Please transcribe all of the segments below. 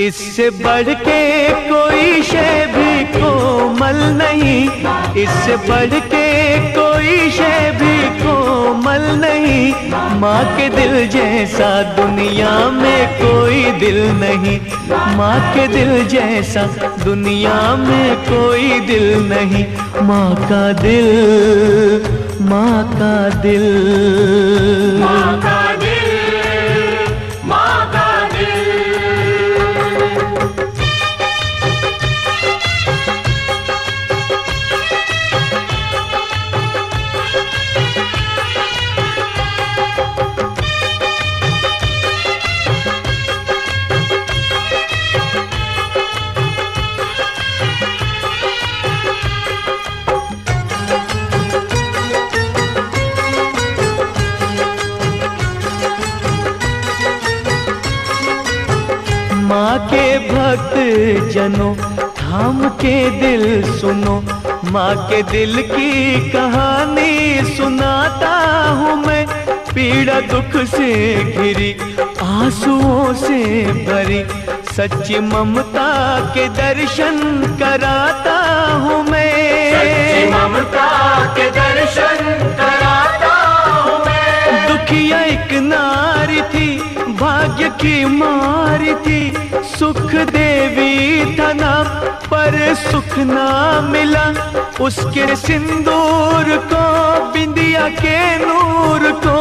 इससे बढ़ के कोई शय भी कोमल नहीं, इससे बढ़ के कोई शय भी कोमल नहीं। माँ के दिल जैसा दुनिया में कोई दिल नहीं, माँ के दिल जैसा दुनिया में कोई दिल नहीं। माँ का दिल, माँ का दिल, माँ का दिल, माँ का दिल। माँ के भक्त जनों थाम के दिल सुनो, माँ के दिल की कहानी सुनाता हूँ मैं। पीड़ा दुख से घिरी आंसुओं से भरी सच्ची ममता के दर्शन कराता हूँ मैं। सच्ची ममता के दर्शन कराता हूँ मैं। दुखिया एक नारी थी, भाग्य की मारी थी, सुख देवी था नाम पर सुख ना मिला। उसके सिंदूर को, बिंदिया के नूर को,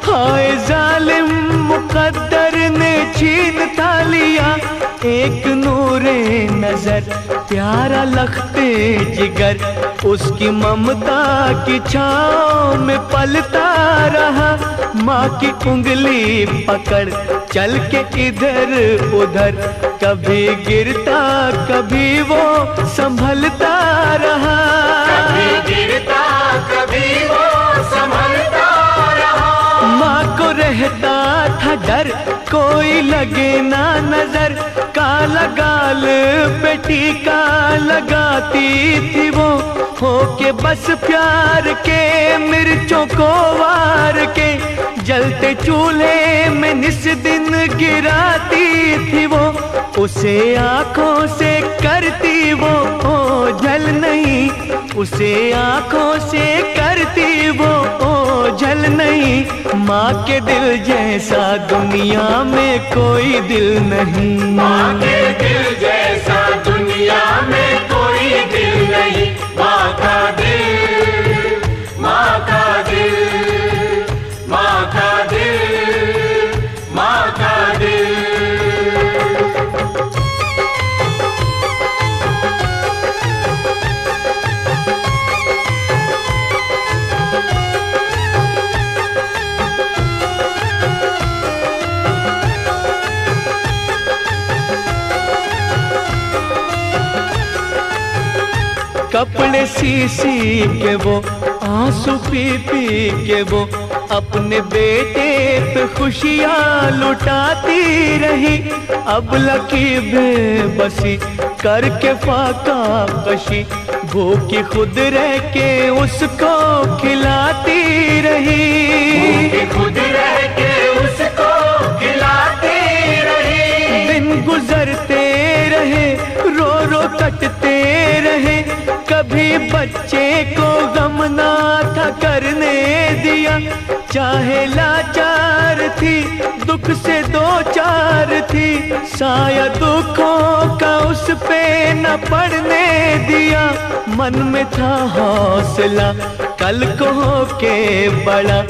हाय जालिम मुकद्दर ने छीन था लिया। एक नूरे नजर प्यारा लखते जिगर, उसकी ममता की छाँव में पलता रहा। माँ की उंगली पकड़ चल के इधर उधर, कभी गिरता कभी वो संभलता रहा। कभी गिरता कभी वो संभलता रहा। माँ को रहता था डर कोई लगे ना नजर, काला गाल पे टीका लगाती थी वो, होके बस प्यार के मिर्चों को वार के, जलते चूल्हे में निस दिन गिराती थी वो। उसे आंखों से करती वो ओझल नहीं, उसे आंखों से करती वो ओझल नहीं। माँ के दिल जैसा दुनिया में कोई दिल नहीं, माँ के दिल जैसा दुनिया में कोई दिल नहीं। माँ का दिल, माँ का दिल, माँ का दिल, माँ का दिल। कपड़े सी सी के वो, आंसू पी पी के वो, अपने बेटे पे खुशियाँ लुटाती रही। अब लकी बेबसी करके फाका कशी, भूखी खुद रह के उसको खिलाती रही। भूखी खुद रह के उसको खिलाती रही। दिन गुजरते रहे, रो रो कटते रहे, कभी बच्चे को गम ना था करने दिया। चाहे लाचार थी, दुख से दो चार थी, साया दुखों का उस पे न पड़ने दिया। मन में था हौसला कल को होके बड़ा,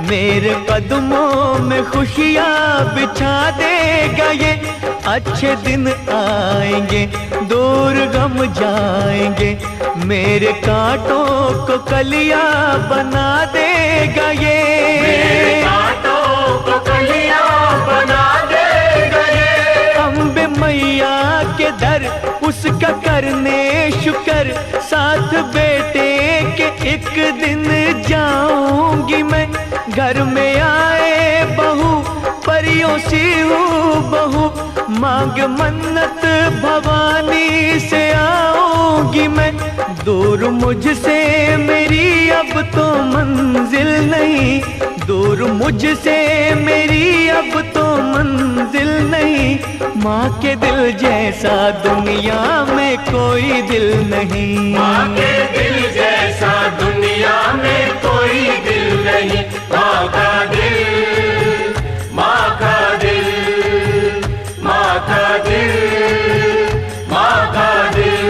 मेरे कदमों में खुशियाँ बिछा देगा ये। अच्छे दिन आएंगे, दूर गम जाएंगे, मेरे कांटों को कलियां बना देगा ये। मेरे कांटों को कलियां बना देगा ये। अम्बे मैया के दर उसका करने शुक्र, साथ बेटे के एक दिन जाऊंगी मैं। घर में आए बहू परियों सी हूँ बहू, मांग मन्नत भवानी से आऊंगी मैं। दूर मुझसे मेरी अब तो मंजिल नहीं, दूर मुझसे मेरी अब तो मंजिल नहीं, माँ के दिल जैसा दुनिया में कोई दिल नहीं। माँ के दिल जैसा दुनिया में कोई दिल नहीं। माँ का दिल, माँ का दिल, माँ का दिल, माँ का दिल।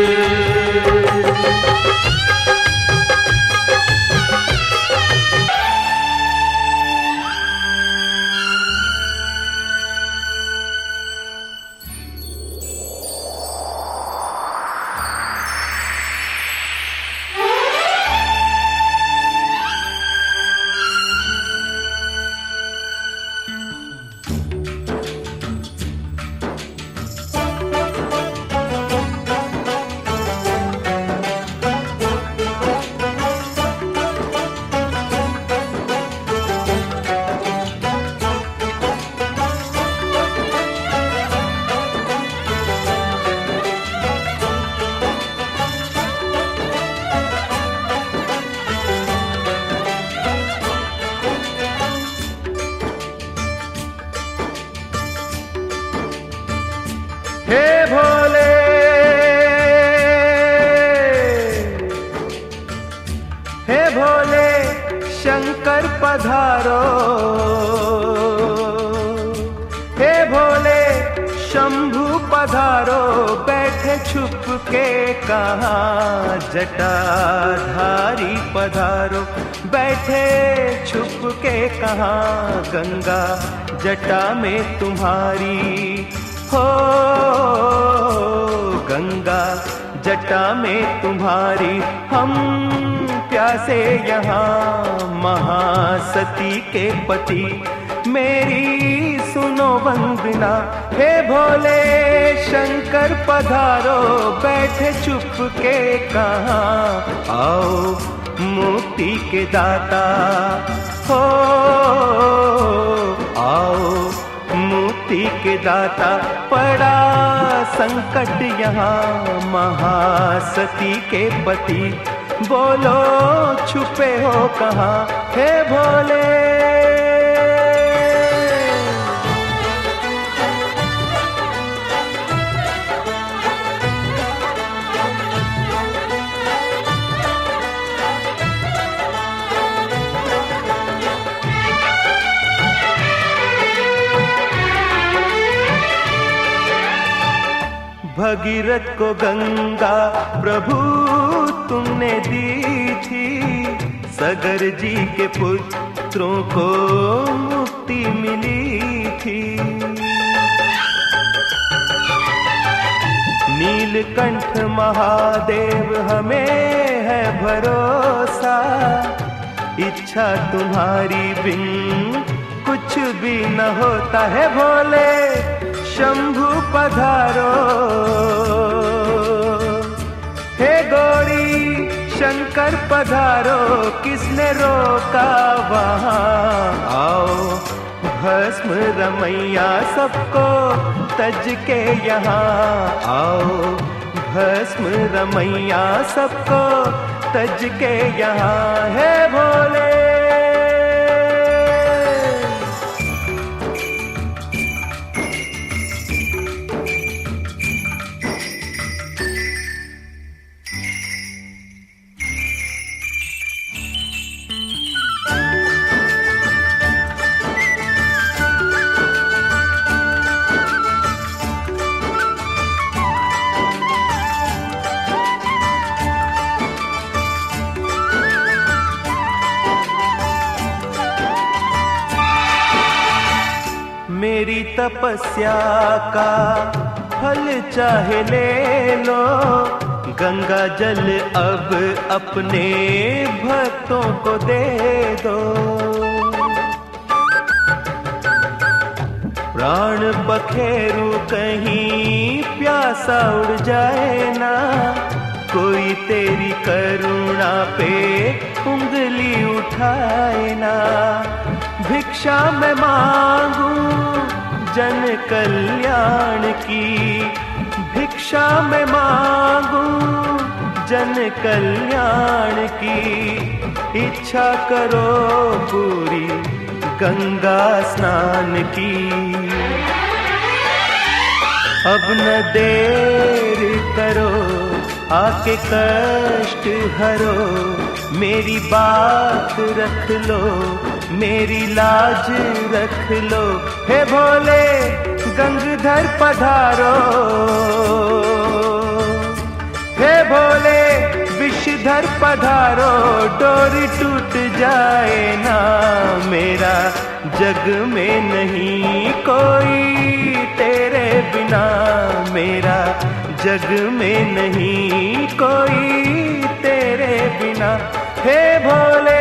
हे भोले, हे भोले शंकर पधारो, हे भोले शंभु पधारो, बैठे छुप के कहाँ जटाधारी पधारो, बैठे छुप के कहाँ गंगा जटा में तुम्हारी हो, गंगा जटा में तुम्हारी। हम प्यासे यहाँ महासती के पति, मेरी सुनो वंदना। हे भोले शंकर पधारो, बैठे चुप के कहाँ, आओ मुक्ति के दाता हो, आओ मुक्ति के दाता। पड़ा संकट यहाँ महासती के पति, बोलो छुपे हो कहाँ हे भोले। भगीरथ को गंगा प्रभु तुमने दी थी, सगर जी के पुत्रों को मुक्ति मिली थी। नीलकंठ महादेव हमें है भरोसा, इच्छा तुम्हारी बिन कुछ भी न होता है। भोले शंभु पधारो, हे गौरी शंकर पधारो, किसने रोका वहाँ, आओ भस्म रमैया सबको तज के यहाँ, आओ भस्म रमैया सबको तज के यहाँ हे भोले। मेरी तपस्या का फल चाहे ले लो, गंगा जल अब अपने भक्तों को दे दो। प्राण पखेरु कहीं प्यासा उड़ जाए ना, कोई तेरी करुणा पे उंगली उठाए ना। भिक्षा मैं मांगू जन कल्याण की, भिक्षा मैं मांगू जन कल्याण की। इच्छा करो पूरी गंगा स्नान की। अब न देर करो, आके कष्ट हरो, मेरी बात रख लो, मेरी लाज रख लो। हे भोले गंगधर पधारो, हे भोले विषधर पधारो, डोरी टूट जाए ना मेरा, जग में नहीं कोई तेरे बिना मेरा, जग में नहीं कोई तेरे बिना। हे भोले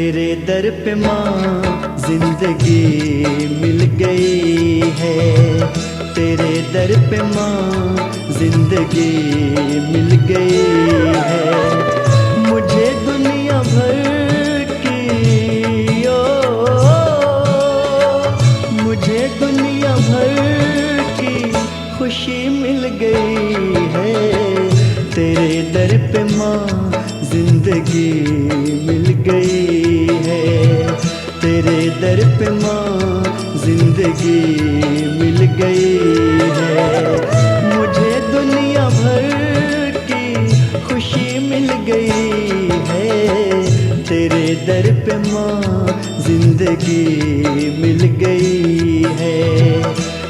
तेरे दर पे माँ जिंदगी मिल गई है, तेरे दर पे माँ जिंदगी मिल गई है। मुझे दुनिया भर की मुझे दुनिया भर की खुशी मिल गई है, तेरे दर पे माँ जिंदगी मिल गई है, तेरे दर पे माँ जिंदगी मिल गई है। मुझे दुनिया भर की खुशी मिल गई है, तेरे दर पे माँ जिंदगी मिल गई है,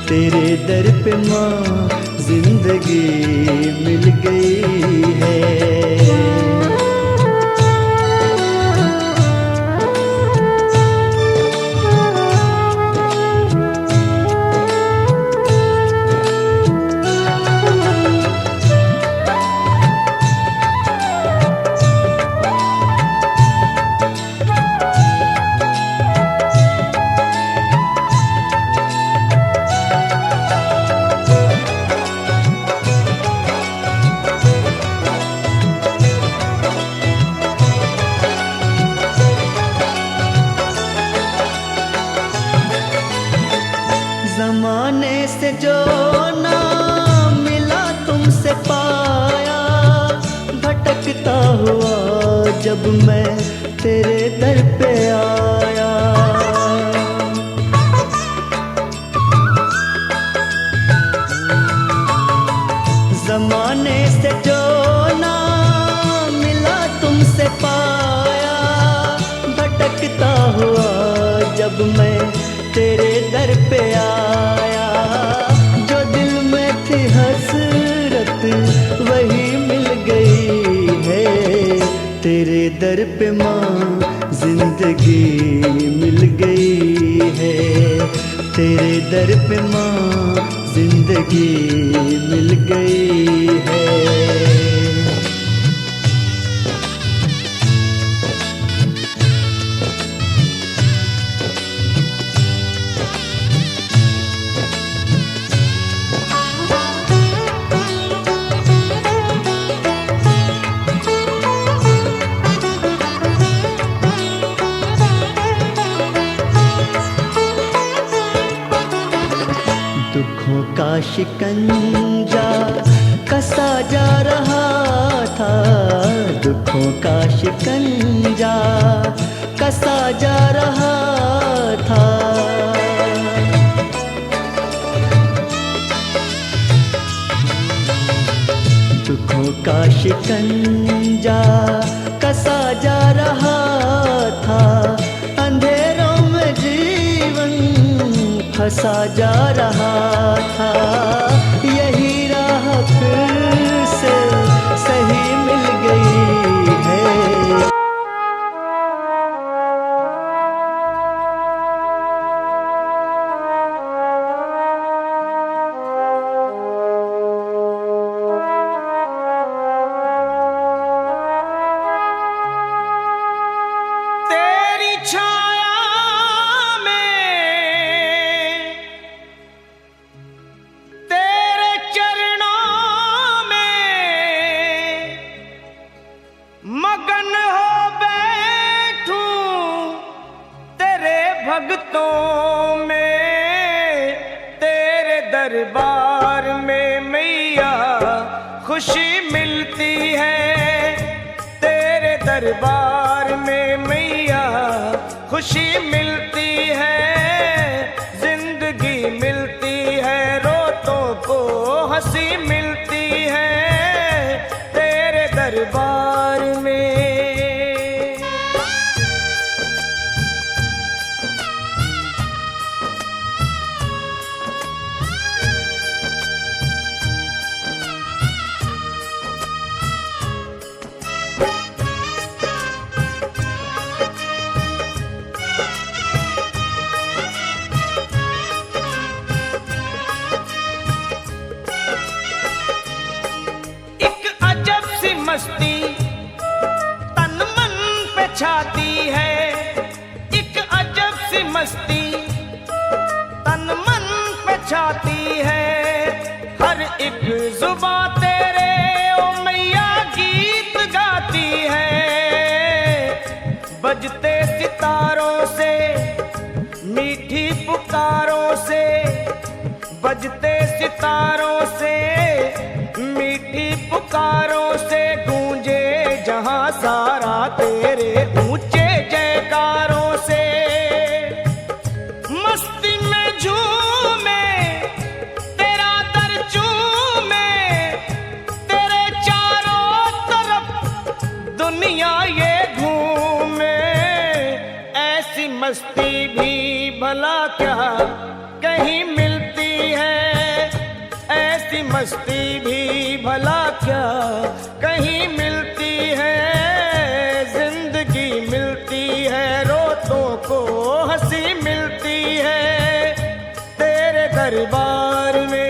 तेरे दर पे माँ जिंदगी मिल गई है। ज़माने से जो ना मिला तुमसे पाया, भटकता हुआ जब मैं तेरे दर पे आया। ज़माने से जो ना मिला तुमसे पाया, भटकता हुआ जब मैं तेरे दर पे आया। जो दिल में थी हसरत वही मिल गई है, तेरे दर पे माँ जिंदगी मिल गई है, तेरे दर पे माँ जिंदगी मिल गई है। दुखों का शिकंजा कसा जा रहा था, दुखों का शिकंजा कसा जा रहा था। दुखों का शिकंजा कसा जा रहा था, अंधेरों में जीवन फंसा जा रहा था। यही राह फिर से सही मिल गई है। तेरी छाया में, तेरे चरणों में मगन हो बैठूं, तेरे भक्तों में, तेरे दरबार में मैया खुशी मिलती है, तेरे दरबार में मैया खुशी मिलती है। जिंदगी मिलती है, रोतों को हंसी मिलती है, तेरे दरबार में। मस्ती तन मन पे छाती है, जहां सारा तेरे ऊंचे जयकारों से। मस्ती में झूमे तेरा दर चूमे, तेरे चारों तरफ दुनिया ये घूमे। ऐसी मस्ती भी भला क्या कहीं मिलती है, ऐसी मस्ती भी भला क्या कहीं मिलती है। जिंदगी मिलती है रोतों को हंसी मिलती है तेरे दरबार में।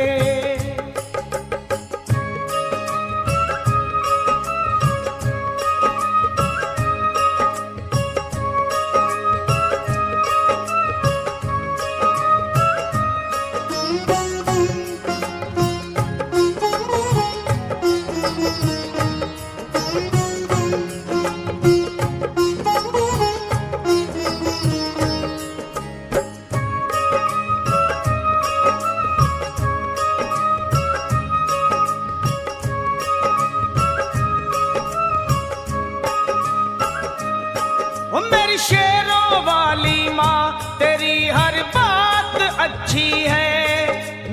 मेरी शेरों वाली माँ तेरी हर बात अच्छी है,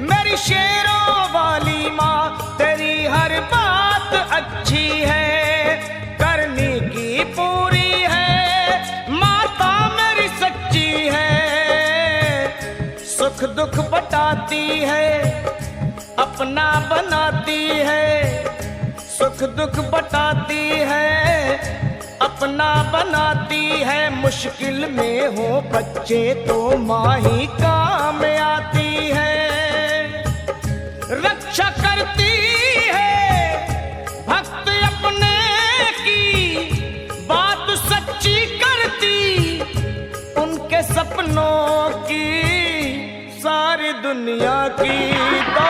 मेरी शेरों वाली माँ तेरी हर बात अच्छी है। करनी की पूरी है माता मेरी सच्ची है, सुख दुख बटाती है अपना बनाती है, सुख दुख बटाती है अपना बनाती है। मुश्किल में हो बच्चे तो माँ ही काम आती है, रक्षा करती है भक्त अपने की, बात सच्ची करती उनके सपनों की, सारी दुनिया की तो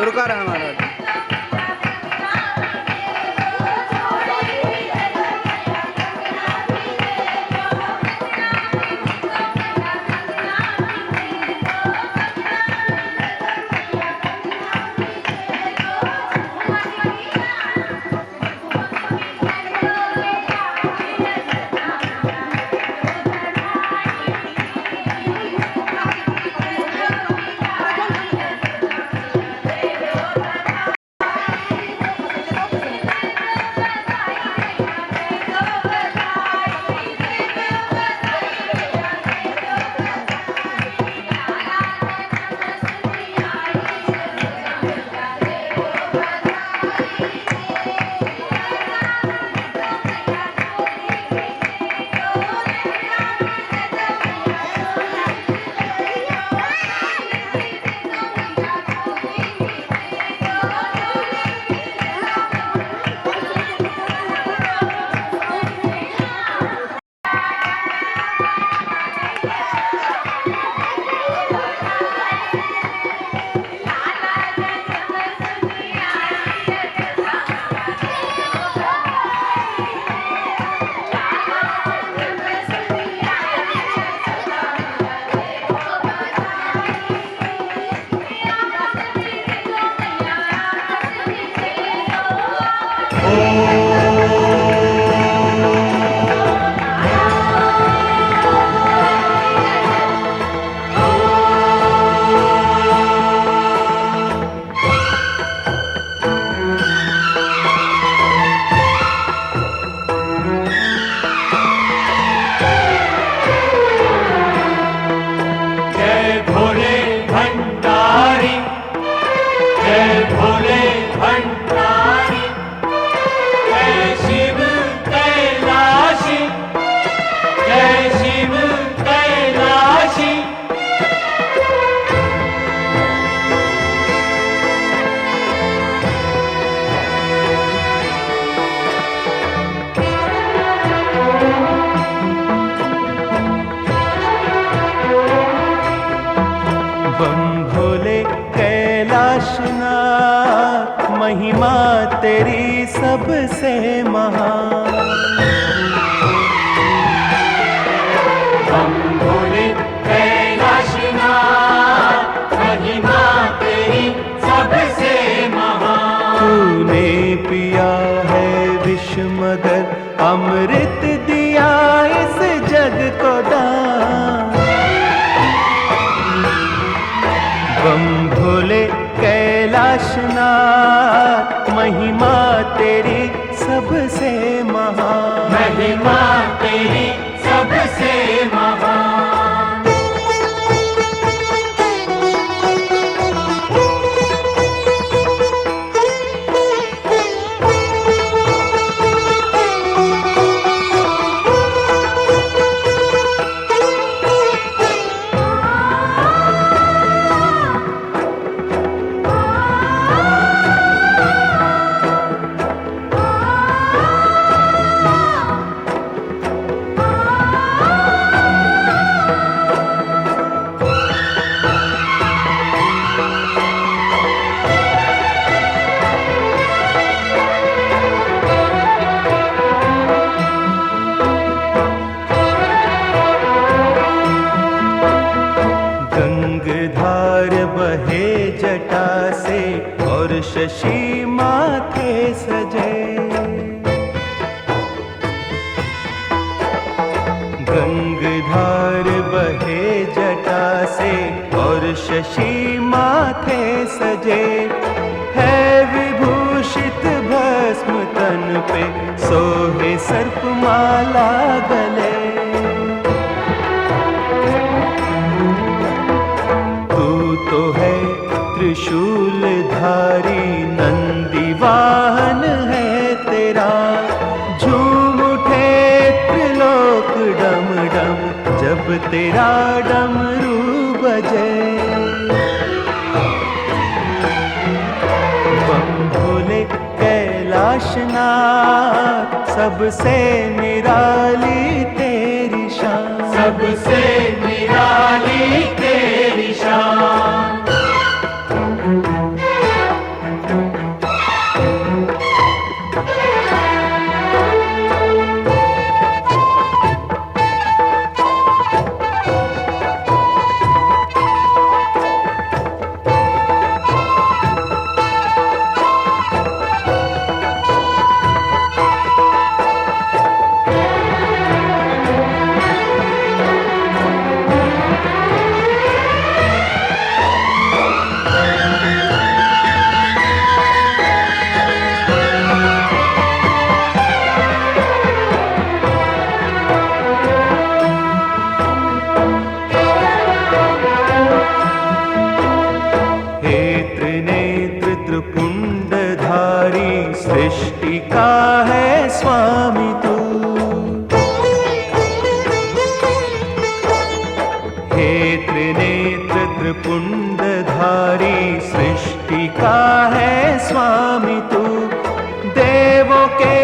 रुका रहा हमारा। महिमा तेरी सबसे महान। महिमा तेरी सबसे महान। गंगधार बहे जटा से और शशि माथे सजे। गंगधार बहे जटा से और शशि माथे सजे। है विभूषित भस्म तन पे सोहे सर्पमाला गले। तो है त्रिशूलधारी नंदी वाहन है तेरा। झूम उठे त्रिलोक डम डम जब तेरा डमरू बजे। बम भोले कैलाशनाथ सबसे निराली तेरी शान। सबसे निराली तेरी शान। सृष्टि का है स्वामी तू। हे त्रिनेत्र त्रिपुंडधारी सृष्टि का है स्वामी तू। देवों के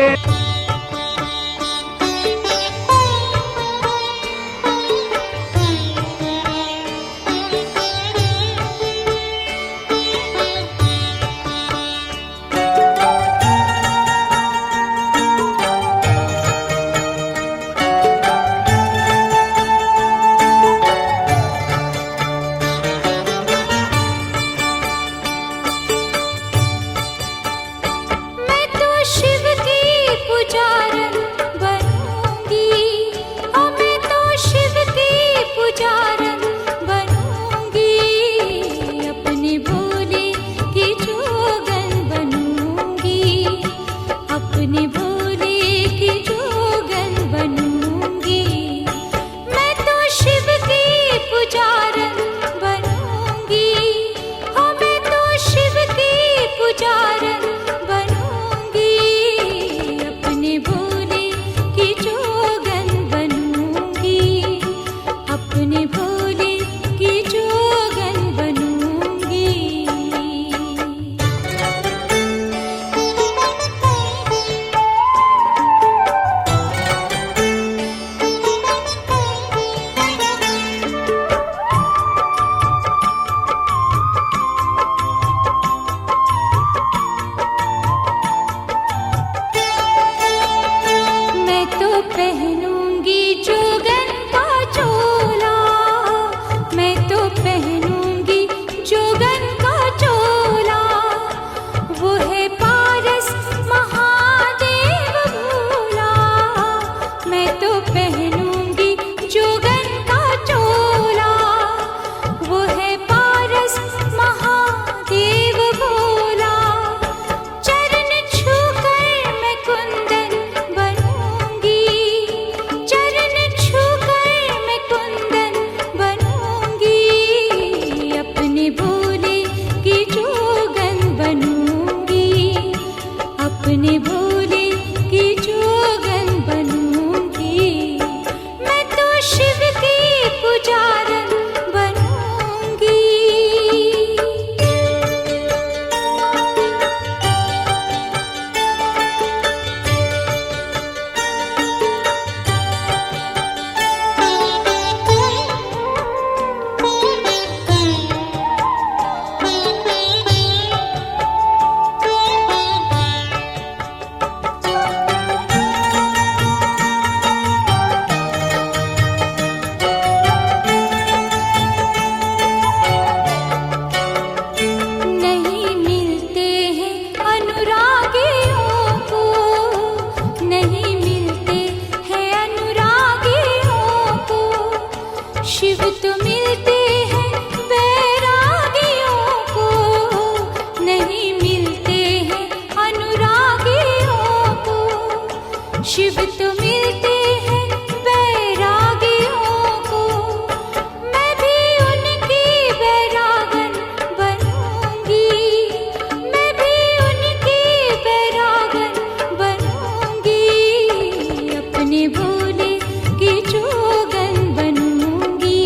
बोले कि जोगन बनूंगी,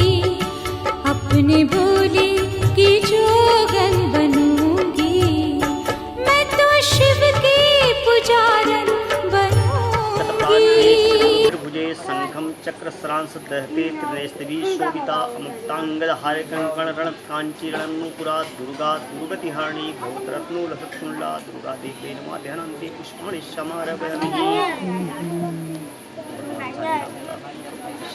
अपने बोले कि जोगन बनूंगी, मैं तो शिव की पुजारन बनूंगी। भुजे शंखम चक्र श्रांस दहते त्रिनेस्त्री शोभिता मुक्तांगद हारे कंकण रण कांची रणनुपुरा दुर्गा दुर्गतिहारिणी भूतरत्नो लसत्कुंडला दुर्गा देवी नमः ध्यानन्ते पुष्पाणि समारभयामि।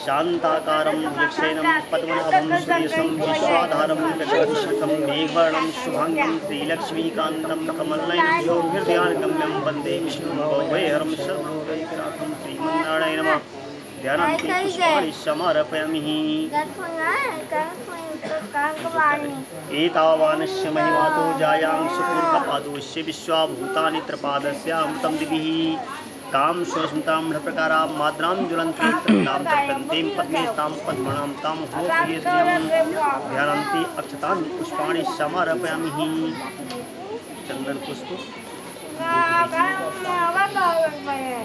शान्ताकारं भुजगशयनं पद्मनाभं सुरेशं विश्वाधारं गगनसदृशं मेघवर्णं शुभांगं श्रीलक्ष्मीकान्तं कमलनयनं योगिर्ध्यानगम्यं वन्दे विष्णुं भवभयहरं सर्वलोकैकनाथं श्रीमन्नारायणं ध्यानन्ते पुष्पाणि समारभयामि। एतावानस्य महिमातो जायां सुपूर्वपादोस्य विश्वाभूतानि त्रिपादस्यां तं दिभिः काम स्वस्मतां प्रकारा माद्रां ज्वलन्ति त्रन्तां तर्पन्तीं पद्मेस्तां पद्मनां तां होप्रियं ध्यानन्ति अक्षतानि पुष्पाणि समारभयामि। चंदन पुष्प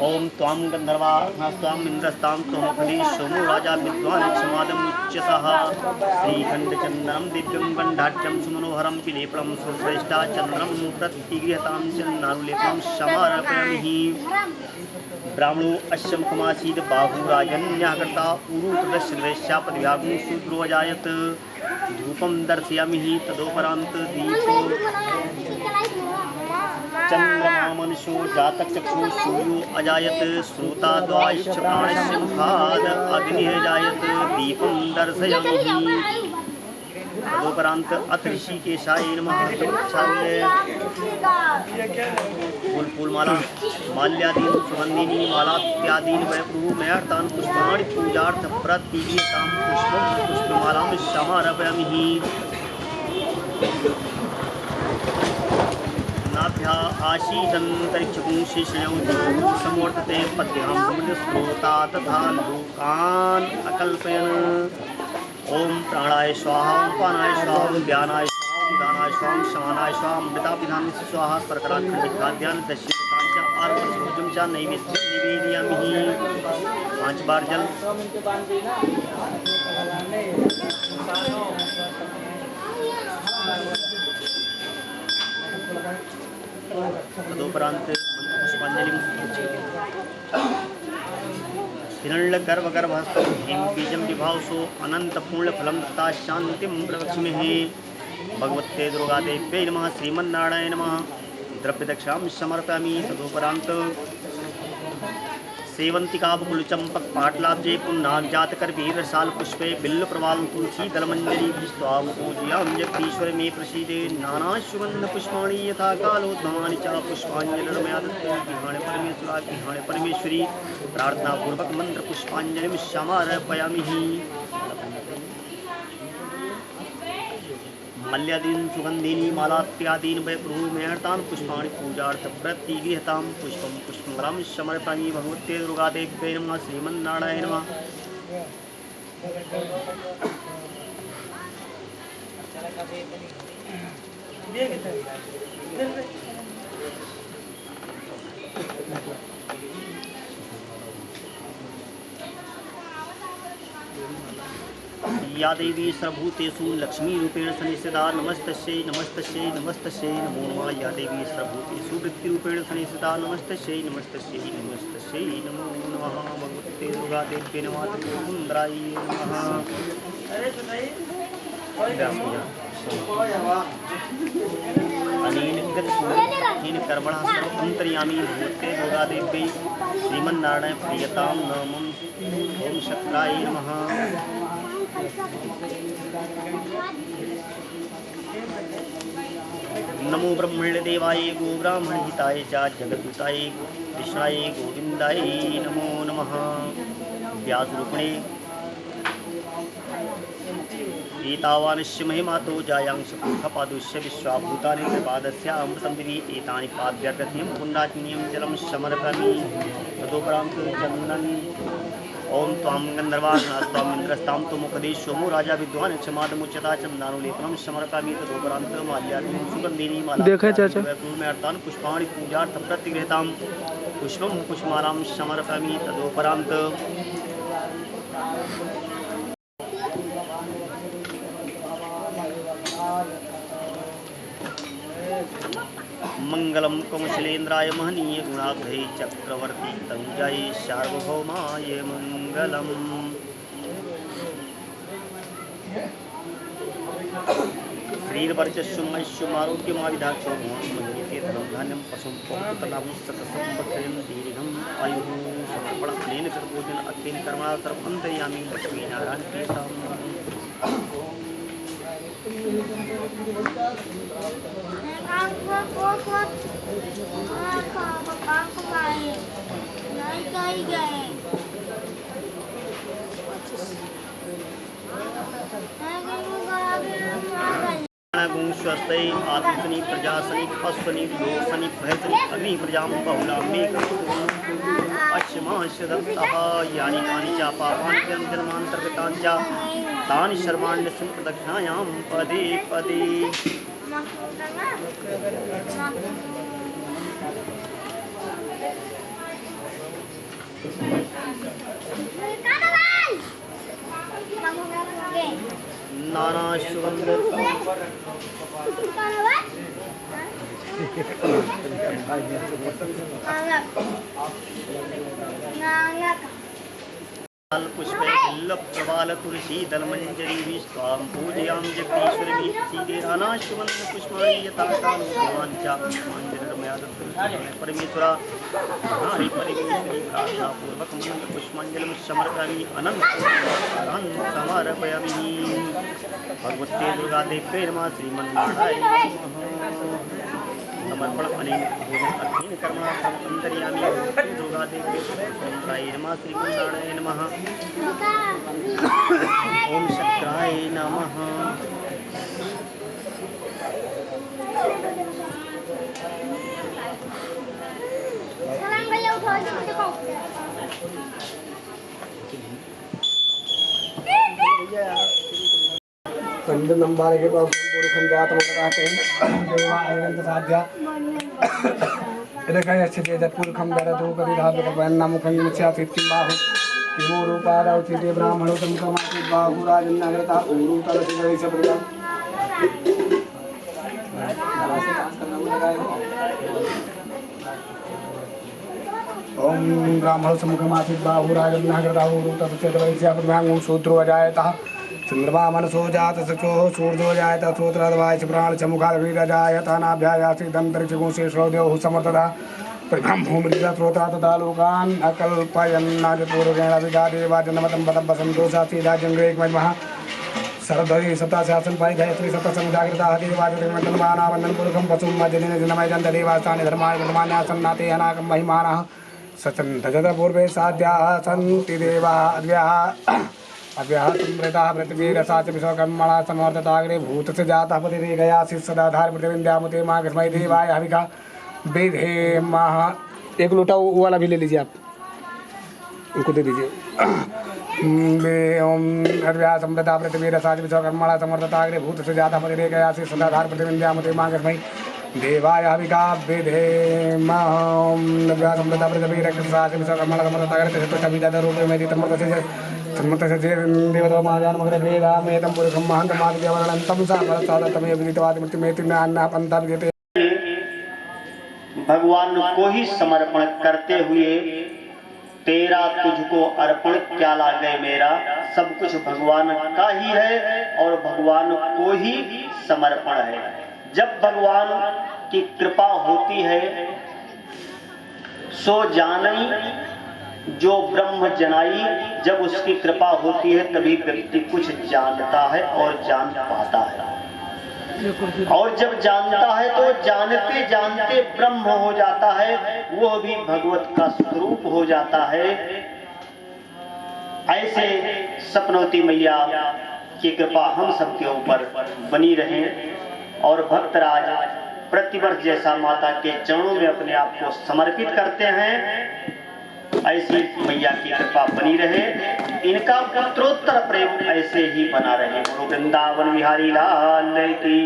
ओम त्वां गंधर्वा स्वाम इंद्रस्तां त्वमुखदी सोमो राजा विद्वान् क्षमादमुच्यतः श्रीखण्डचन्दनं दिव्यं गण्डाढ्यं सुमनोहरं पिलेपणं सुश्रेष्ठा चन्द्रं प्रतिगृहतां चन्नारुलेपं समारभयामि। ब्राह्मणो अश्यं कमासीद बाहुराजन्यः कर्ता उरुतदश्रेष्यापद्व्यागुं शूद्रो अजायत धूपं दर्शयामि तदोपरान्त दीपो चन्द्रमा मनुष्यो जातचक्षु सूर्यो अजायत श्रोता द्वाश्च प्राणस्य मुखाद् अग्निः जायत दीपं दर्शयामि तदोपरान्त अथ ऋषिकेशाय नमः। फूलमाला माल्यादीन सुगंधिनी मालात्यादीन वैभवमयार्थान् पुष्पाणि पूजार्थ प्रतिगृहतां पुष्पं पुष्पमालां समारभयामि। नाभ्या आशीदन्तरिक्षगुं शेषयं समवर्तते पद्भ्यां समुद्रस्रोता तथा लोकान् अकल्पयन्। ओम प्राणाय स्वाहा पानाय स्वाहा व्यानाय स्वाहा दानाय स्वाहा शमानाय स्वाहा अमृतापिधान स्वाहा स्वर्गराज्ञान दश्यतांच आर्पणोजम च नैवेद्यं निवेदयामि। 5 बार जल तदोपरांत पुष्पांजलि हिरण्यगर्भगर्भस्थं हेमबीजं विभावसो अनन्तपूर्णफलं दत्ता शान्तिं प्रवक्ष्यामि। भगवते दुर्गादेव्यै नमः। श्रीमन्नारायण नमः। द्रव्यदक्षां समर्पयामि। तदोपरान्त सेवंतिका बकुलचंपक पाटलाब्जे पुन्नागजातकरवीरसाल पुष्पे बिल्लप्रवाल तुलसी दलमंजरी स्वाम पूजयाम जगदीश्वर मे प्रसीदे नाना सुगंध पुष्पाणि यथा कालोद्भवानि च पुष्पांजलिर्मया दत्तानि गृहाणे परमेश्वरी प्रार्थना पूर्वक मंत्र पुष्पांजलिं समार्पयामि। मल्यादीन सुगंधिनी मालात्यादीन वैभवमयार्थान् पुष्पाणि पूजार्थ प्रतिगृहतां पुष्पं पुष्पमालां समर्पयामि। भगवते दुर्गादेव्यै नमः। श्रीमन्नारायण नमः। या देवी सर्वभूतेषु लक्ष्मीरूपेण सन्निहिता नमस्तस्यै नमस्तस्यै नमस्तस्यै नमो नमः। या देवी सर्वभूतेषु वृत्तिरूपेण सन्निहिता नमस्तस्यै नमस्तस्यै नमस्तस्यै नमो नमः। भगवते दुर्गादेव्यै नमः। त्रिपुराय नमः। अनेन गतसूरेण कर्मणः सर्वन्तर्यामी भगवते दुर्गादेव्यै श्रीमन्नारायण प्रियतां नमः। ओम शक्राय नमः। नमो ब्रह्मण्य देवाय गो ब्राह्मण हिताय च जगद्दूताय कृष्णाय गोविंदाय नमो नमः। व्यासरूपिणे एतावानस्य महिमातो जायांश पूर्वपादुष्य विश्वाभूतानि त्रिपादस्य अमृतं दिवि एतानि पाद्यर्घ्यं पुण्डाग्नियं जलं समर्पयामि। तदोपरान्त चन्दन ओम त्वां गंधर्वास्ताम इंद्रस्ताम तो मुखदेश सोमो राजा विद्वान क्षमादमुच्यता चंदानुलेपनम समर्पयामि तदोपरांत माल्यार्घ्यं सुगंधिनी माला देखा चाचा। में अर्तान पुष्पाणि पूजार्थ प्रतिगृहीतां पुष्पं पुष्पमालां समर्पयामि तदोपरांत मंगलम कौशलेन्द्राय महनीय गुणाब्धे चक्रवर्ती तनुजाय सार्वभौमाय मंगलम। श्रीर्वर्चस्वमैश्वमारोग्यमाविधाक्षो धनं धान्यं पशुं पौत्रलाभं सतसंवत्सरं दीर्घम् आयुः समर्पणेन सर्वोजन अत्येन कर्मणा सर्वन्तर्यामि लक्ष्मीनारायण प्रीतम्। स्वस्ति आत्मनि प्रजासनि पस्वनि लोसनि भयसनि अग्नि प्रजां बहुलाम्बे अश्माशदत्तः यानि कानि च पापानि जन्मान्तर्गतानि च तानि सर्वाण्यस्मिन् प्रदक्षिणायां पदे पदे। नाना सुगंध पुष्पे बिल्लप्रवाल तुलसी दलमंजरी विश्वां पूजयामि जगदीश्वरी प्रसीदेराना सुगंध पुष्पाणि यथा कालो भगवान् च पुष्पाञ्जलिर्मया दत्तं परमेश्वरा हरि परमेश्वरी प्रार्थना पूर्वक पुष्पाञ्जलिं समर्पयामि अनन्तं समर्पयामि। भगवते दुर्गादेव्यै नमः श्रीमन्नारायणाय समर्पण अनेन भोजन अध्ययन कर्मणा अंतर्यामी दुर्गादेव्यै नमः श्रीमन्नारायणाय नमः। ओम शक्राय नमः। नंबर के पास पुरुषं जातमकराते देवा अयंत साध्या इदकाय अच्छे पुरुषं दरदो कविधापकपन्ना मुखं नित्यासित्तिं बाहु किमो रूपादाव चिते ब्राह्मणो तमुखमाति बाहु राजन्नागरता ऊरू तलसिगै सबरिता ओम ब्राह्मणो सम्मुखमाति बाहु राजन्नागरता ऊरू तलसिगै सबरिता शूद्रो अजायतः चंद्रमा मनसो जात सचो सूर्यो जायत श्रोत्रद्वाय प्राण चमुखादीरजायत नाभ्यायासी दंतरिक्षगुंसे श्रोदेव समर्थदा प्रथम भूमृजा श्रोता तथा लोकान् अकल्पयन्नादिपूर्वेण विगादेवा जन्मतं पदं वसन्तोषासी राजंग्रेकमः सरध्वनि सप्ता शासन परिधयत्री सप्त संजागृता देवाजन्मानावन्दन पुरुषं पशुं मजनेन जनमय जन्त देवास्तानि धर्माणि वर्तमान्यासन्नाते अनाकं महिमानः सचन्दजत पूर्वे साध्याः सन्ति देवाः अद्याः अव्याहतमृता पृथ्वीरसा च विश्वकर्मणा समवर्तताग्रे भूतस्य जातः पतिरेकयासि सदाधार पृथ्वीन्द्यामुते माँ कृष्मय देवाय हविका विधे मह। एक लोटा वो वाला भी ले लीजिए आप, उनको दे दीजिए। ओम अव्याहतमृता पृथ्वीरसा च विश्वकर्मणा समवर्तताग्रे भूतस्य जातः पतिरेकयासि सदाधार पृथ्वीन्द्यामुते माँ कृष्मय देवाय हविका विधे मह। अव्याहतमृता पृथ्वीरसा च विश्वकर्मणा समवर्तताग्रे तस्य में तमृतस्य देवतामाजानमग्रभेदामेतं पुरुषं महन्तमादिदेवरणन्तं सामरसादतमे विदितवादिमृत्युमेति नान्नापन्ता विद्यते। भगवान को ही समर्पण करते हुए तेरा तुझको अर्पण क्या लागे मेरा, सब कुछ भगवान का ही है और भगवान को ही समर्पण है। जब भगवान की कृपा होती है सो जानई जो ब्रह्म जनाई, जब उसकी कृपा होती है तभी व्यक्ति कुछ जानता है और जान पाता है, और जब जानता है तो जानते जानते ब्रह्म हो जाता है, वो भी भगवत का स्वरूप हो जाता है। ऐसे सपनौती मैया की कृपा हम सबके ऊपर बनी रहे और भक्तराज प्रतिवर्ष जैसा माता के चरणों में अपने आप को समर्पित करते हैं। ऐसी मैया की कृपा बनी रहे, इनका पुत्रोत्तर प्रेम ऐसे ही बना रहे। बोलो वृंदावन बिहारी लाल की।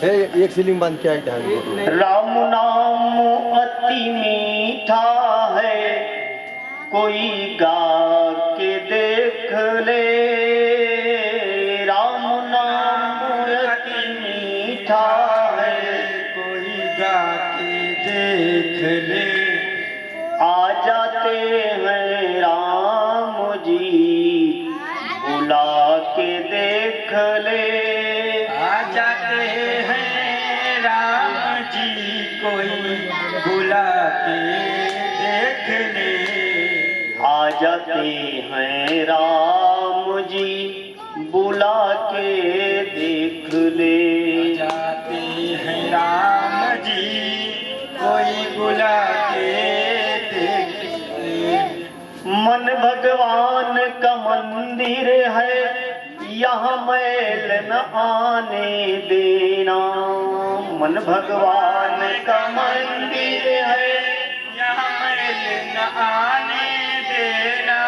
एक सीलिंग बंद किया है। राम नाम अति मीठा है, कोई गा के देख ले। राम नाम अति मीठा है, कोई गा के देख ले। आ जाते हैं राम जी, बुला के देख ले। आ जाते हैं राम जी, कोई बुला के देख ले। आ जाते हैं राम जी, बुला के देख ले। जाते हैं राम जी, कोई बुला के देख ले। मन भगवान का मंदिर है, यहाँ मैल न आने देना। मन भगवान का मंदिर है, यहाँ मैल न आने देना।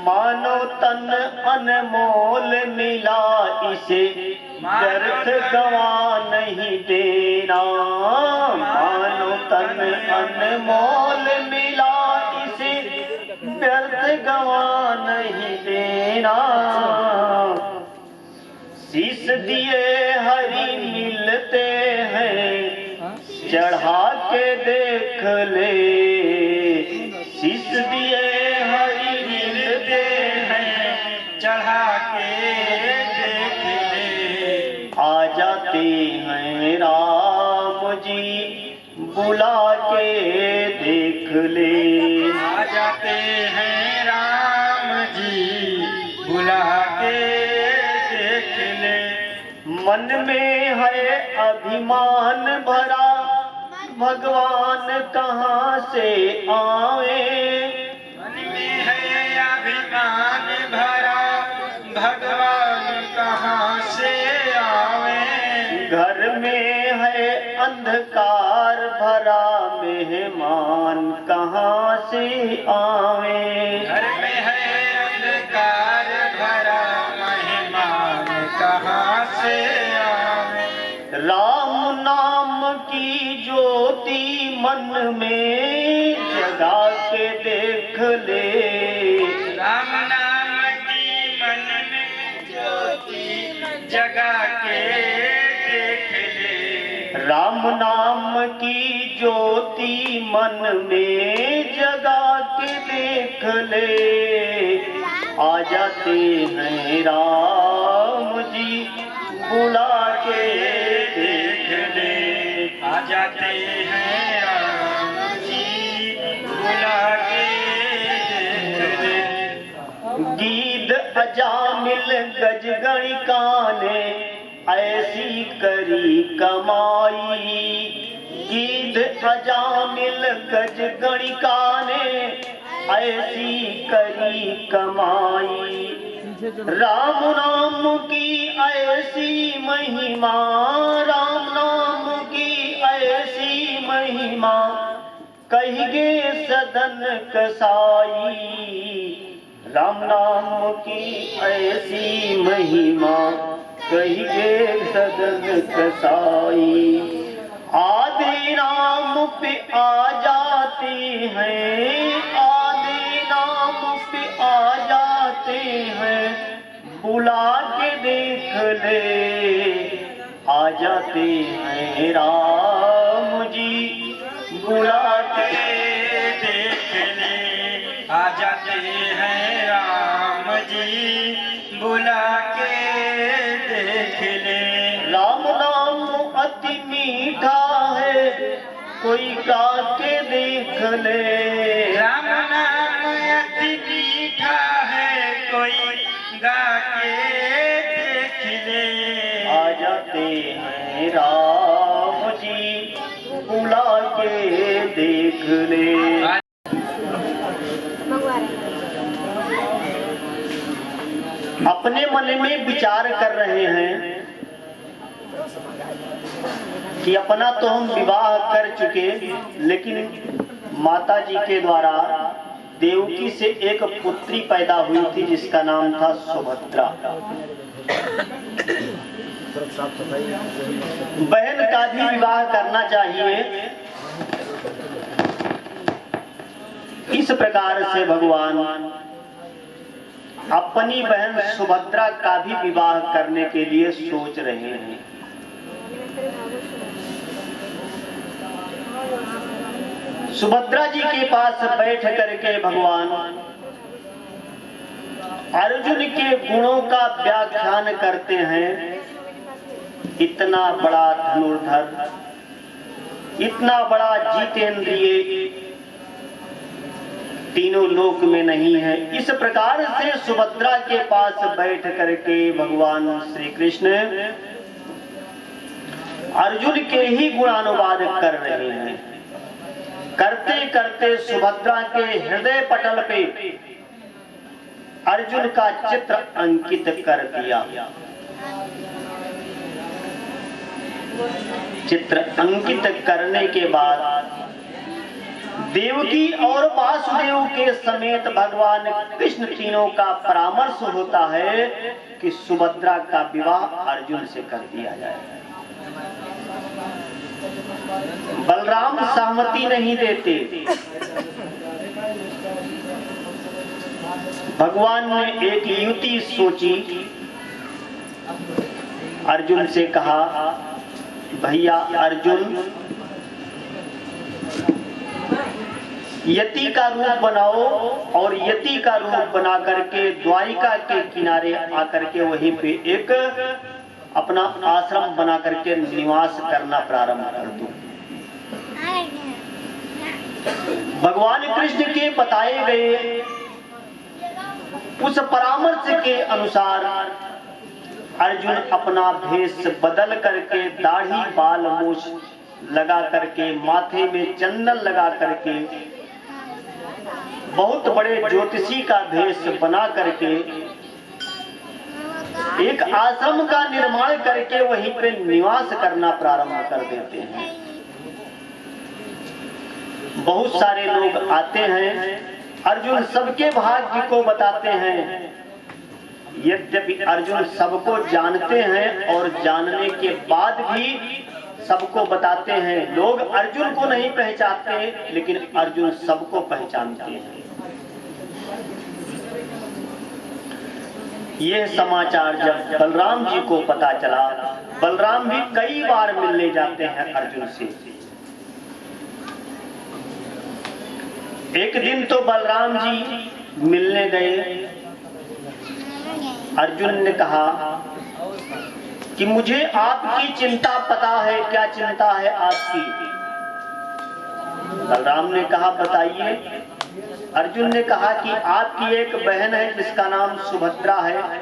मानो तन अनमोल मिला, इसे व्यर्थ गवा नहीं देना। मानो तन अनमोल मिला, इसे व्यर्थ गवा नहीं देना। शीश दिए हरि मिलते हैं, चढ़ा के देख ले। शीश दिए हरि मिलते हैं, चढ़ा के देख ले। आ जाते हैं राम जी, बुला के देख ले। आ जाते हैं राम जी, बुला के देख ले। मन में है अभिमान भरा, भगवान कहाँ से आवे। मन में है अभिमान भरा, भगवान कहाँ से आवे। घर में है अंधकार भरा, मेहमान कहाँ से आवे। घर में है अंधकार भरा, मेहमान कहाँ से आवे। राम नाम की ज्योति मन में जगा के देख ले। राम नाम की मन में ज्योति जगा के देख ले। राम नाम की ज्योति मन में जगा के देख ले। आ जाते हैं राम जी, बुला के देख ले। आ जाते हैं राम जी, बुला के देख ले। गीध अजामिल गजगणिका ने ऐसी करी कमाई। गीध अजामिल गजगणिका ने ऐसी करी कमाई। राम नाम की ऐसी महिमा, राम नाम की ऐसी महिमा, कहिगे सदन कसाई। राम नाम की ऐसी महिमा, कहिगे सदन कसाई। आदि नाम पे आ जाते हैं, आदि नाम पे आ जाते हैं, बुला के देख ले। आ जाते हैं राम जी, बुला के देख ले। आ जाते हैं राम जी, बुला के देख ले। राम नाम अति मीठा है, कोई गा के देख ले। राम नाम अति मीठा है, कोई गा के देख ले। आ जाते हैं राम जी, बुला के देख ले। अपने मन में विचार कर रहे हैं कि अपना तो हम विवाह कर चुके, लेकिन माता जी के द्वारा देवकी से एक पुत्री पैदा हुई थी जिसका नाम था सुभद्रा। बहन का भी विवाह करना चाहिए। इस प्रकार से भगवान अपनी बहन सुभद्रा का भी विवाह करने के लिए सोच रहे हैं। सुभद्रा जी के पास बैठ करके भगवान अर्जुन के गुणों का व्याख्यान करते हैं। इतना बड़ा धनुर्धर, इतना बड़ा जितेंद्रिय तीनों लोक में नहीं है। इस प्रकार से सुभद्रा के पास बैठ करके भगवान श्री कृष्ण अर्जुन के ही गुणानुवाद कर रहे हैं। करते करते सुभद्रा के हृदय पटल पे अर्जुन का चित्र अंकित कर दिया। चित्र अंकित करने के बाद देवकी और वासुदेव के समेत भगवान कृष्ण तीनों का परामर्श होता है कि सुभद्रा का विवाह अर्जुन से कर दिया जाए। बलराम सहमति नहीं देते। भगवान ने एक युक्ति सोची। अर्जुन से कहा, भैया अर्जुन, यति का रूप बनाओ और यति का रूप बना करके द्वारिका के किनारे आकर के वहीं पे एक अपना आश्रम बना करके निवास करना प्रारंभ कर दो। भगवान कृष्ण के बताए गए उस परामर्श के अनुसार अर्जुन अपना भेष बदल करके दाढ़ी बाल मूछ लगा करके माथे में चंदन लगा करके बहुत बड़े ज्योतिषी का भेष बना करके एक आश्रम का निर्माण करके वहीं पे निवास करना प्रारंभ कर देते हैं। बहुत सारे लोग आते हैं। अर्जुन सबके भाग्य को बताते हैं। यद्यपि अर्जुन सबको जानते हैं और जानने के बाद भी सबको बताते हैं। लोग अर्जुन को नहीं पहचानते, लेकिन अर्जुन सबको पहचानते हैं। यह समाचार जब बलराम जी को पता चला, बलराम भी कई बार मिलने जाते हैं अर्जुन से। एक दिन तो बलराम जी मिलने गए। अर्जुन ने कहा कि मुझे आपकी चिंता पता है। क्या चिंता है आपकी? बलराम ने कहा, बताइए। अर्जुन ने कहा कि आपकी एक बहन है जिसका नाम सुभद्रा है,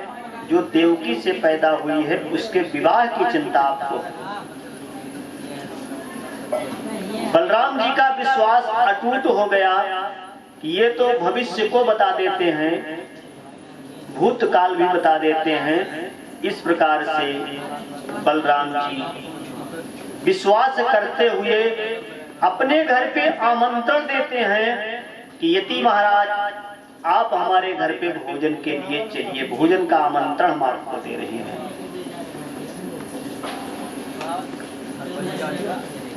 जो देवकी से पैदा हुई है, उसके विवाह की चिंता आपको है। बलराम जी का विश्वास अटूट हो गया कि ये तो भविष्य को बता देते हैं, भूतकाल भी बता देते हैं। इस प्रकार से बलराम जी विश्वास करते हुए अपने घर पे आमंत्रण देते हैं कि यति महाराज, आप हमारे घर पे भोजन के लिए चाहिए। भोजन का आमंत्रण हम आपको दे रहे हैं।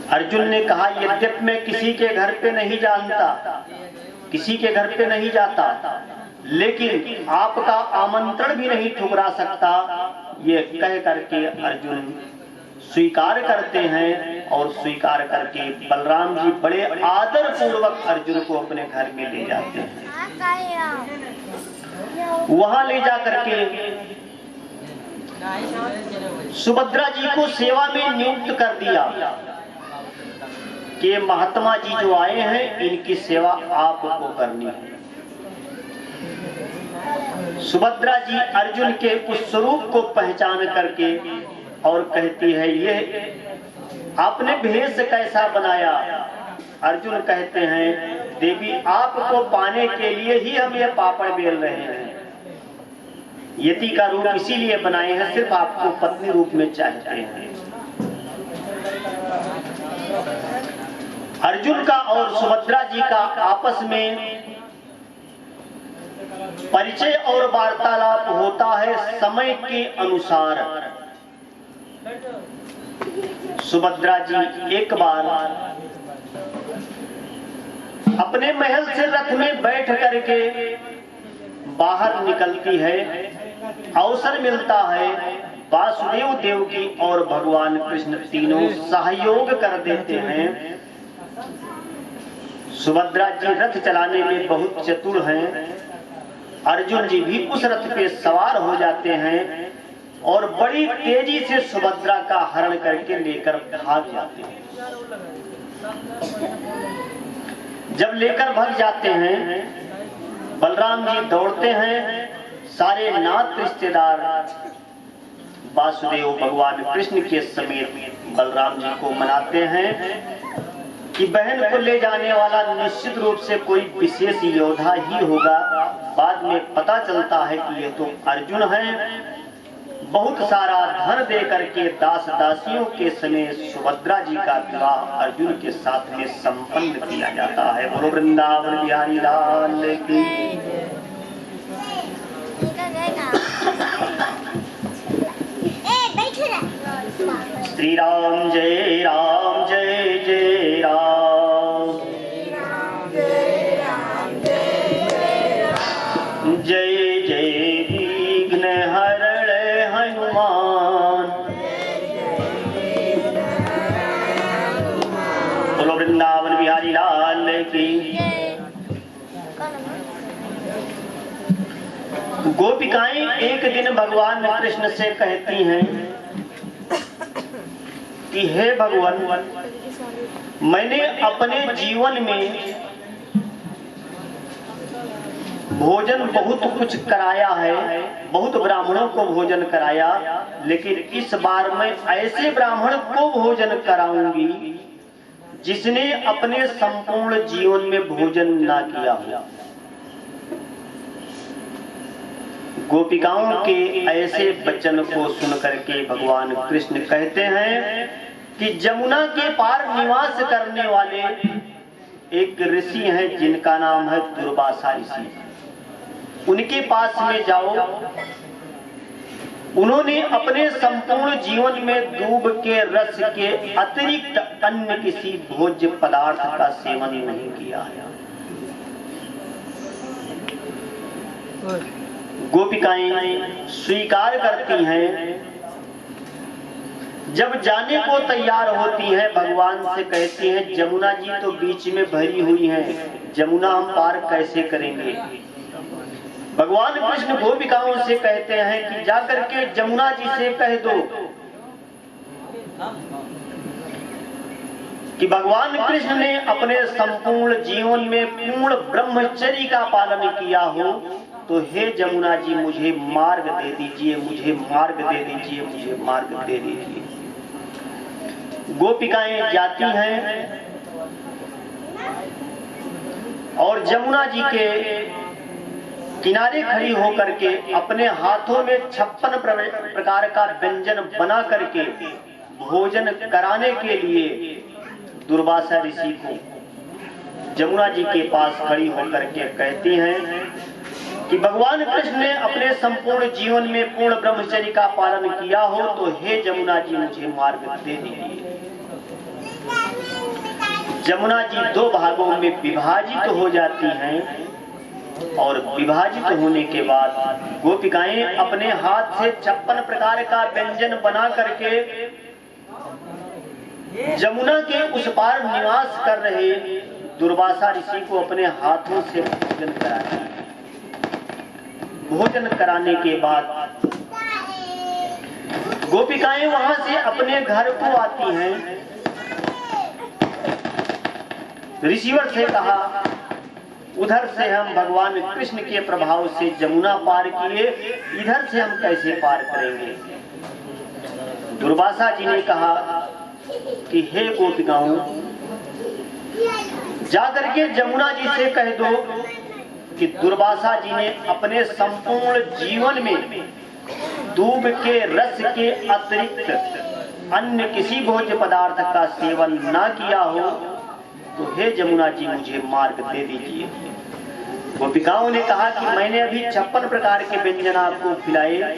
अर्जुन ने कहा, यद्यपि मैं किसी के घर पे नहीं जानता, किसी के घर पे नहीं जाता, लेकिन आपका आमंत्रण भी नहीं ठुकरा सकता। ये कह करके अर्जुन स्वीकार करते हैं और स्वीकार करके बलराम जी बड़े आदर पूर्वक अर्जुन को अपने घर में ले जाते हैं। वहां ले जा करके सुभद्रा जी को सेवा में नियुक्त कर दिया कि महात्मा जी जो आए हैं, इनकी सेवा आपको करनी है। सुभद्रा जी अर्जुन के उस स्वरूप को पहचान करके और कहती है, ये आपने भेष कैसा बनाया? अर्जुन कहते हैं, देवी आपको पाने के लिए ही हम ये पापड़ बेल रहे हैं। यति का रूप इसीलिए बनाए हैं, सिर्फ आपको पत्नी रूप में चाहते हैं। अर्जुन का और सुभद्रा जी का आपस में परिचय और वार्तालाप होता है समय के अनुसार। सुभद्रा जी एक बार अपने महल से रथ में बैठ करके बाहर निकलती है। अवसर मिलता है, वासुदेव देव की और भगवान कृष्ण तीनों सहयोग कर देते हैं। सुभद्रा जी रथ चलाने में बहुत चतुर हैं। अर्जुन जी भी उस रथ पे सवार हो जाते हैं और बड़ी तेजी से सुभद्रा का हरण करके लेकर भाग जाते हैं। जब लेकर भाग जाते हैं, बलराम जी दौड़ते हैं। सारे नाथ रिश्तेदार वासुदेव भगवान कृष्ण के समेत बलराम जी को मनाते हैं कि बहन को ले जाने वाला निश्चित रूप से कोई विशेष योद्धा ही होगा। बाद में पता चलता है कि ये तो अर्जुन हैं। बहुत सारा धन दे करके दास दासियों के समेत सुभद्रा जी का विवाह अर्जुन के साथ में संपन्न किया जाता है। बोलो वृंदावन बिहारी लाल की। श्री राम जय राम जय जय राम। जय जय विघ्न हरण हनुमान। बोलो वृंदावन बिहारी लाल की। गोपिकाएं एक दिन भगवान कृष्ण से कहती हैं कि हे भगवान, मैंने अपने जीवन में भोजन बहुत कुछ कराया है, बहुत ब्राह्मणों को भोजन कराया, लेकिन इस बार मैं ऐसे ब्राह्मण को भोजन कराऊंगी जिसने अपने संपूर्ण जीवन में भोजन ना किया हो। गोपिकाओं के ऐसे वचन को सुनकर के भगवान कृष्ण कहते हैं कि जमुना के पार निवास करने वाले एक ऋषि हैं जिनका नाम है दुर्वासा ऋषि। उनके पास में जाओ। उन्होंने अपने संपूर्ण जीवन में दूब के रस के अतिरिक्त अन्य किसी भोज्य पदार्थ का सेवन नहीं किया है। गोपिकाएं स्वीकार करती हैं। जब जाने को तैयार होती हैं, भगवान से कहती हैं जमुना जी तो बीच में भरी हुई हैं, जमुना हम पार कैसे करेंगे। भगवान कृष्ण गोपिकाओं से कहते हैं कि जाकर के जमुना जी से कह दो कि भगवान कृष्ण ने अपने संपूर्ण जीवन में पूर्ण ब्रह्मचर्य का पालन किया हो, तो हे जमुना जी मुझे मार्ग दे दीजिए, मुझे मार्ग दे दीजिए, मुझे मार्ग दे दीजिए। गोपिकाएं जाती हैं और जमुना जी के किनारे खड़ी होकर के अपने हाथों में 56 प्रकार का व्यंजन बना करके भोजन कराने के लिए दुर्वासा ऋषि को जमुना जी के पास खड़ी होकर के कहती हैं कि भगवान कृष्ण ने अपने संपूर्ण जीवन में पूर्ण ब्रह्मचर्य का पालन किया हो, तो हे जमुना जी मुझे मार्ग दे दीजिए। जमुना जी दो भागों में विभाजित हो जाती हैं और विभाजित होने के बाद गोपिकाएं अपने हाथ से 56 प्रकार का व्यंजन बना करके जमुना के उस पार निवास कर रहे दुर्वासा ऋषि को अपने हाथों से भोजन कराती हैं। भोजन कराने के बाद गोपिकाएं वहां से अपने घर को आती हैं। ऋषिवर से कहा उधर से हम भगवान कृष्ण के प्रभाव से जमुना पार किए, इधर से हम कैसे पार करेंगे। दुर्वासा जी ने कहा कि हे गोपिकाओं, जाकर के जमुना जी से कह दो कि दुर्वासा जी ने अपने संपूर्ण जीवन में दूब के रस के अतिरिक्त अन्य किसी भोज्य पदार्थ का सेवन ना किया हो, तो हे जमुना जी मुझे मार्ग दे दीजिए। गोपिकाओं ने कहा कि मैंने अभी 56 प्रकार के व्यंजन आपको खिलाए।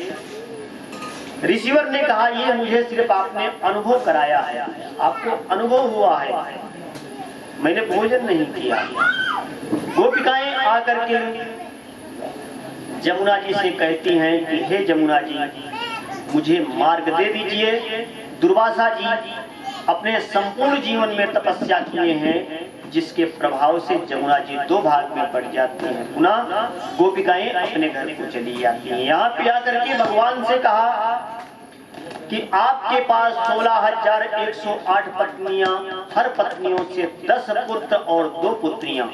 ऋषिवर ने कहा ये मुझे सिर्फ आपने अनुभव कराया है, आपको अनुभव हुआ है, मैंने भोजन नहीं किया। गोपिकाएं आकर के जमुना जी से कहती हैं कि हे जमुना जी मुझे मार्ग दे दीजिए। दुर्वासा जी अपने संपूर्ण जीवन में तपस्या किए हैं, जिसके प्रभाव से जमुना जी 2 भाग में बढ़ जाती हैं। पुनः गोपिकाएं अपने घर को चली जाती हैं। यहाँ पे आकर के भगवान से कहा कि आपके पास 16,108 पत्नियां, हर पत्नियों से 10 पुत्र और 2 पुत्रियां।